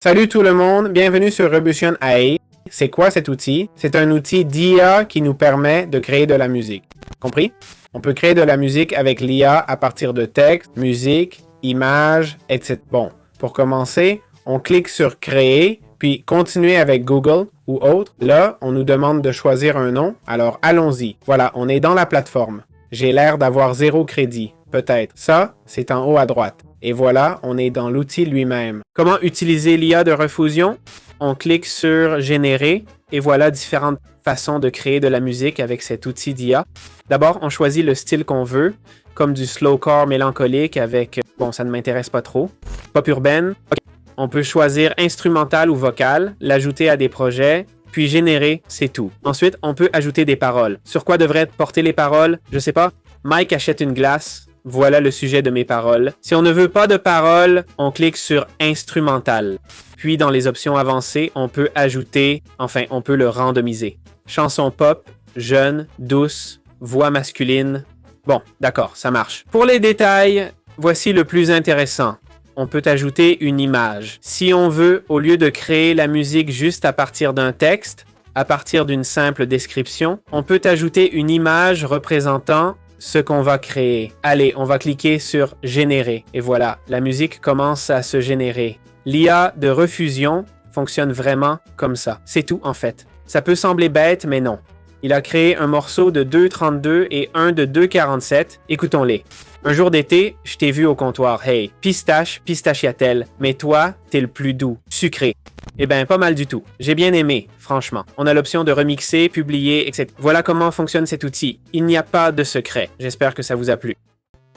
Salut tout le monde, bienvenue sur Robution AI. C'est quoi cet outil? C'est un outil d'IA qui nous permet de créer de la musique. Compris? On peut créer de la musique avec l'IA à partir de textes, musique, images, etc. Bon, pour commencer, on clique sur Créer, puis Continuer avec Google ou autre. Là, on nous demande de choisir un nom, alors allons-y. Voilà, on est dans la plateforme. J'ai l'air d'avoir 0 crédit, peut-être. Ça, c'est en haut à droite. Et voilà, on est dans l'outil lui-même. Comment utiliser l'IA de Refusion? On clique sur Générer et voilà différentes façons de créer de la musique avec cet outil d'IA. D'abord, on choisit le style qu'on veut, comme du slowcore mélancolique avec, bon, ça ne m'intéresse pas trop, pop urbaine. Okay. On peut choisir instrumental ou vocal, l'ajouter à des projets, puis générer, c'est tout. Ensuite, on peut ajouter des paroles. Sur quoi devraient porter les paroles? Je sais pas. Mike achète une glace. Voilà le sujet de mes paroles. Si on ne veut pas de paroles, on clique sur Instrumental. Puis dans les options avancées, on peut ajouter, enfin on peut le randomiser. Chanson pop, jeune, douce, voix masculine. Bon, d'accord, ça marche. Pour les détails, voici le plus intéressant. On peut ajouter une image. Si on veut, au lieu de créer la musique juste à partir d'un texte, à partir d'une simple description, on peut ajouter une image représentant ce qu'on va créer. Allez, on va cliquer sur Générer. Et voilà, la musique commence à se générer. L'IA de Refusion fonctionne vraiment comme ça. C'est tout en fait. Ça peut sembler bête, mais non. Il a créé un morceau de 2,32 et un de 2,47. Écoutons-les. Un jour d'été, je t'ai vu au comptoir. Hey, pistache, pistachiatel. Mais toi, t'es le plus doux, sucré. Eh ben, pas mal du tout. J'ai bien aimé, franchement. On a l'option de remixer, publier, etc. Voilà comment fonctionne cet outil. Il n'y a pas de secret. J'espère que ça vous a plu.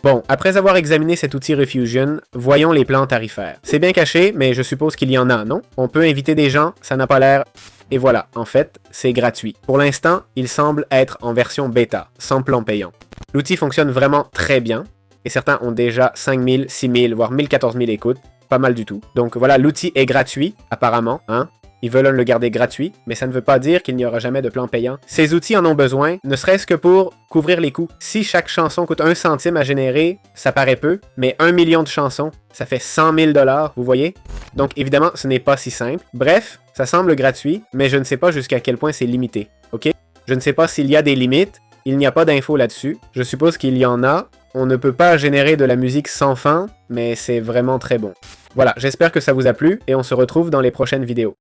Bon, après avoir examiné cet outil Refusion, voyons les plans tarifaires. C'est bien caché, mais je suppose qu'il y en a, non? On peut inviter des gens, ça n'a pas l'air... Et voilà, en fait, c'est gratuit. Pour l'instant, il semble être en version bêta, sans plan payant. L'outil fonctionne vraiment très bien, et certains ont déjà 5000, 6000, voire 14 000 écoutes. Pas mal du tout. Donc voilà, l'outil est gratuit, apparemment, hein. Ils veulent le garder gratuit, mais ça ne veut pas dire qu'il n'y aura jamais de plan payant. Ces outils en ont besoin, ne serait-ce que pour couvrir les coûts. Si chaque chanson coûte 1 centime à générer, ça paraît peu, mais 1 million de chansons, ça fait 100 000 $, vous voyez? Donc évidemment, ce n'est pas si simple. Bref, ça semble gratuit, mais je ne sais pas jusqu'à quel point c'est limité, ok? Je ne sais pas s'il y a des limites, il n'y a pas d'infos là-dessus. Je suppose qu'il y en a. On ne peut pas générer de la musique sans fin, mais c'est vraiment très bon. Voilà, j'espère que ça vous a plu et on se retrouve dans les prochaines vidéos.